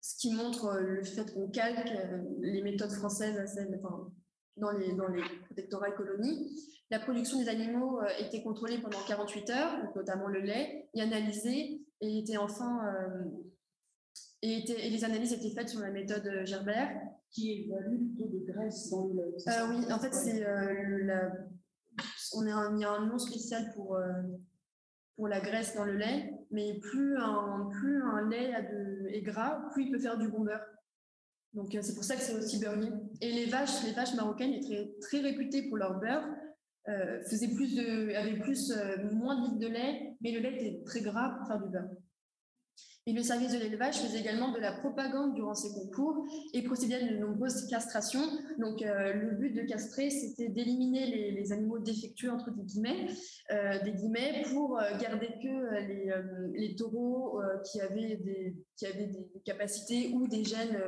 ce qui montre le fait qu'on calque les méthodes françaises dans les protectorats et colonies. La production des animaux était contrôlée pendant 48 heures, notamment le lait, et analysée, et était enfin... et les analyses étaient faites sur la méthode Gerbert. Qui évalue le taux de graisse dans le lait. Oui, en fait, c'est il y a un nom spécial pour la graisse dans le lait, mais plus un lait est gras, plus il peut faire du bon beurre. Donc c'est pour ça que c'est aussi beurrier. Et les vaches marocaines étaient très réputées pour leur beurre, avaient moins de litres de lait, mais le lait était très gras pour faire du beurre. Et le service de l'élevage faisait également de la propagande durant ces concours et procédait à de nombreuses castrations. Donc, le but de castrer, c'était d'éliminer les animaux défectueux, entre des guillemets, pour garder que les taureaux qui avaient des capacités ou des gènes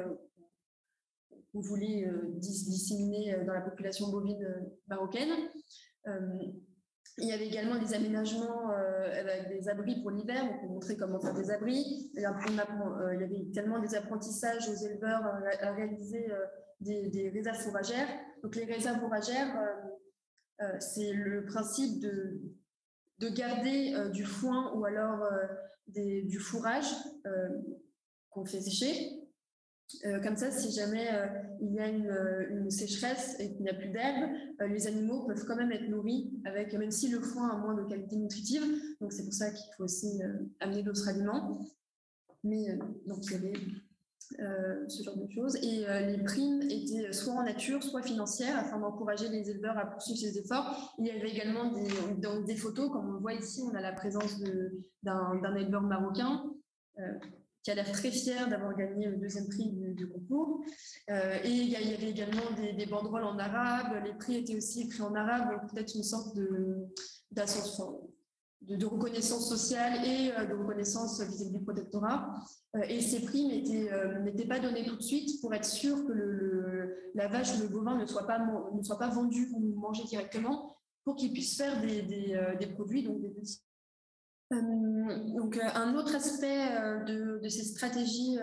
qu'on voulait disséminer dans la population bovine marocaine. Il y avait également des aménagements avec des abris pour l'hiver, on peut montrer comment faire des abris. Il y avait également des apprentissages aux éleveurs à réaliser des réserves fourragères. Donc les réserves fourragères, c'est le principe de garder du foin ou alors du fourrage qu'on fait sécher. Comme ça, si jamais il y a une sécheresse et qu'il n'y a plus d'herbe, les animaux peuvent quand même être nourris, même si le foin a moins de qualité nutritive. Donc c'est pour ça qu'il faut aussi amener d'autres aliments. Mais donc il y avait ce genre de choses. Et les primes étaient soit en nature, soit financières, afin d'encourager les éleveurs à poursuivre ces efforts. Il y avait également des photos, comme on le voit ici, on a la présence d'un éleveur marocain qui a l'air très fier d'avoir gagné le deuxième prix du concours. Et il y avait également des banderoles en arabe. Les prix étaient aussi écrits en arabe, donc peut-être une sorte de reconnaissance sociale et de reconnaissance vis-à-vis du protectorat. Et ces prix n'étaient pas donnés tout de suite pour être sûr que la vache ou le bovin ne soit pas vendu ou mangé directement, pour qu'ils puissent faire des produits, donc des petits. Donc, un autre aspect de ces stratégies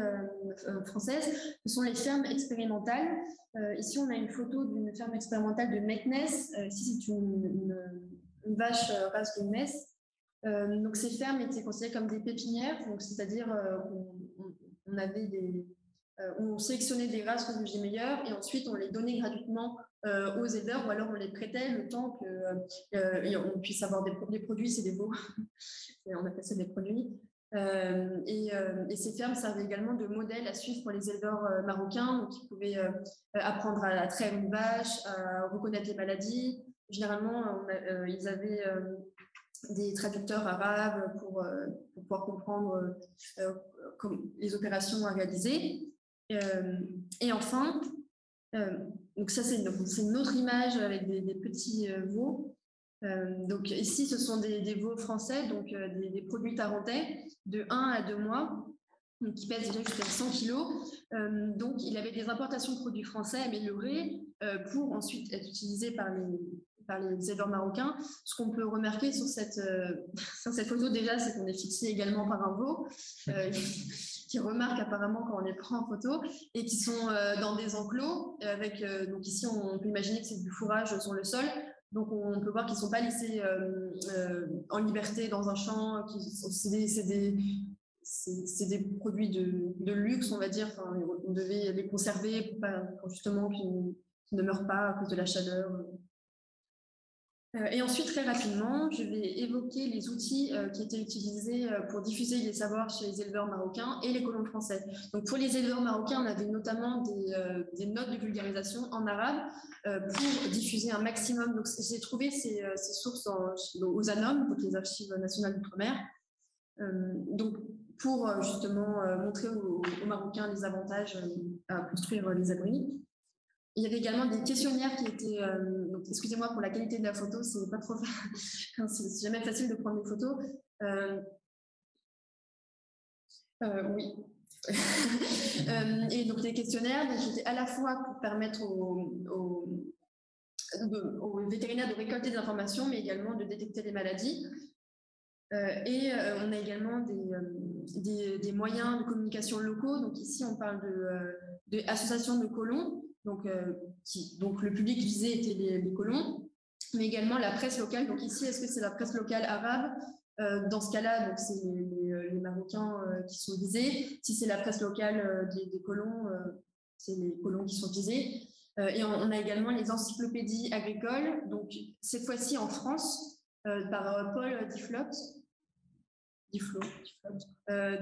françaises, ce sont les fermes expérimentales. Ici, on a une photo d'une ferme expérimentale de Meknès. Ici, c'est une vache race de Metz. Donc, ces fermes étaient considérées comme des pépinières, c'est-à-dire on sélectionnait des races qu'on jugeait meilleures et ensuite on les donnait gratuitement aux éleveurs, ou alors on les prêtait le temps qu'on puisse avoir des produits, c'est des veaux, on appelle ça des produits. Et ces fermes servaient également de modèle à suivre pour les éleveurs marocains, donc ils pouvaient apprendre à traire une vache, à reconnaître les maladies. Généralement, ils avaient des traducteurs arabes pour pouvoir comprendre les opérations à réaliser. Et enfin, donc ça c'est une autre image avec des petits veaux. Donc ici ce sont des veaux français, donc des produits tarentais de 1 à 2 mois, donc qui pèsent déjà jusqu'à 100 kg. Donc il avait des importations de produits français améliorés pour ensuite être utilisés par les éleveurs marocains. Ce qu'on peut remarquer sur cette photo déjà, c'est qu'on est fixé également par un veau qui remarque apparemment quand on les prend en photo, et qui sont dans des enclos avec donc ici on peut imaginer que c'est du fourrage sur le sol. Donc on peut voir qu'ils ne sont pas laissés en liberté dans un champ. C'est des produits de luxe, on va dire. Enfin, on devait les conserver pour justement ne meurent pas à cause de la chaleur. Et ensuite, très rapidement, je vais évoquer les outils qui étaient utilisés pour diffuser les savoirs chez les éleveurs marocains et les colons français. Donc, pour les éleveurs marocains, on avait notamment des notes de vulgarisation en arabe pour diffuser un maximum. Donc, j'ai trouvé ces sources aux ANOM, donc les Archives nationales d'outre-mer. Donc, pour justement montrer aux Marocains les avantages à construire les abris. Il y avait également des questionnaires qui étaient. Donc, excusez-moi pour la qualité de la photo, c'est pas trop. C'est jamais facile de prendre des photos. Oui. Et donc, les questionnaires donc, étaient à la fois pour permettre aux vétérinaires de récolter des informations, mais également de détecter les maladies. Et on a également des moyens de communication locaux. Donc, ici, on parle de associations de colons. Donc le public visé était les colons, mais également la presse locale. Donc ici, est-ce que c'est la presse locale arabe? Dans ce cas-là, donc c'est les Marocains qui sont visés. Si c'est la presse locale des colons, c'est les colons qui sont visés. Et on a également les encyclopédies agricoles. Donc cette fois-ci en France, par Paul Diflot.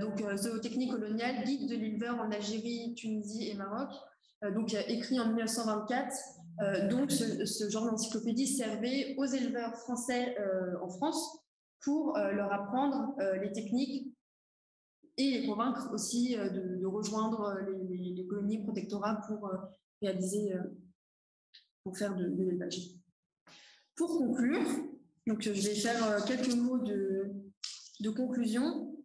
Donc zootechnie coloniale, guide de l'éleveur en Algérie, Tunisie et Maroc. Donc écrit en 1924. Donc ce genre d'encyclopédie servait aux éleveurs français en France pour leur apprendre les techniques et les convaincre aussi de rejoindre les colonies protectorats pour réaliser, pour faire de l'élevage. Pour conclure, donc je vais faire quelques mots de conclusion.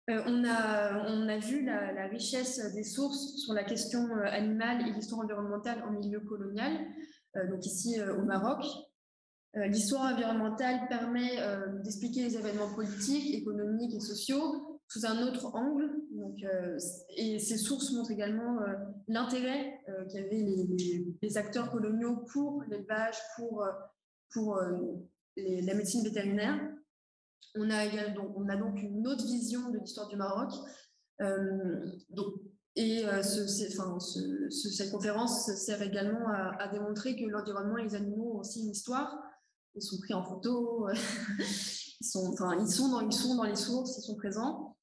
On a vu la richesse des sources sur la question animale et l'histoire environnementale en milieu colonial, donc ici au Maroc. L'histoire environnementale permet d'expliquer les événements politiques, économiques et sociaux sous un autre angle. Donc, et ces sources montrent également l'intérêt qu'avaient les acteurs coloniaux pour l'élevage, pour la médecine vétérinaire. On a donc une autre vision de l'histoire du Maroc. Cette conférence sert également à démontrer que l'environnement et les animaux ont aussi une histoire. Ils sont pris en photo, ils sont dans les sources, ils sont présents.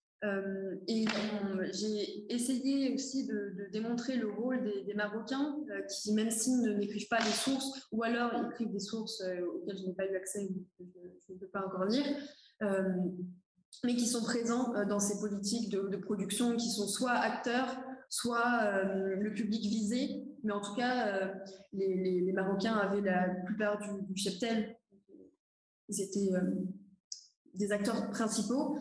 J'ai essayé aussi de démontrer le rôle des Marocains qui, même s'ils n'écrivent pas les sources, ou alors ils écrivent des sources auxquelles je n'ai pas eu accès, je ne peux pas encore lire, mais qui sont présents dans ces politiques de production, qui sont soit acteurs, soit le public visé. Mais en tout cas, les Marocains avaient la plupart du cheptel. Ils étaient des acteurs principaux.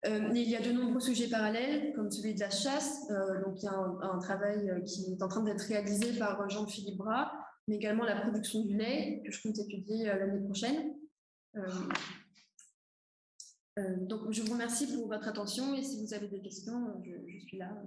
Il y a de nombreux sujets parallèles, comme celui de la chasse. Donc, il y a un travail qui est en train d'être réalisé par Jean-Philippe Bras, mais également la production du lait, que je compte étudier l'année prochaine. Donc, je vous remercie pour votre attention et si vous avez des questions, je suis là.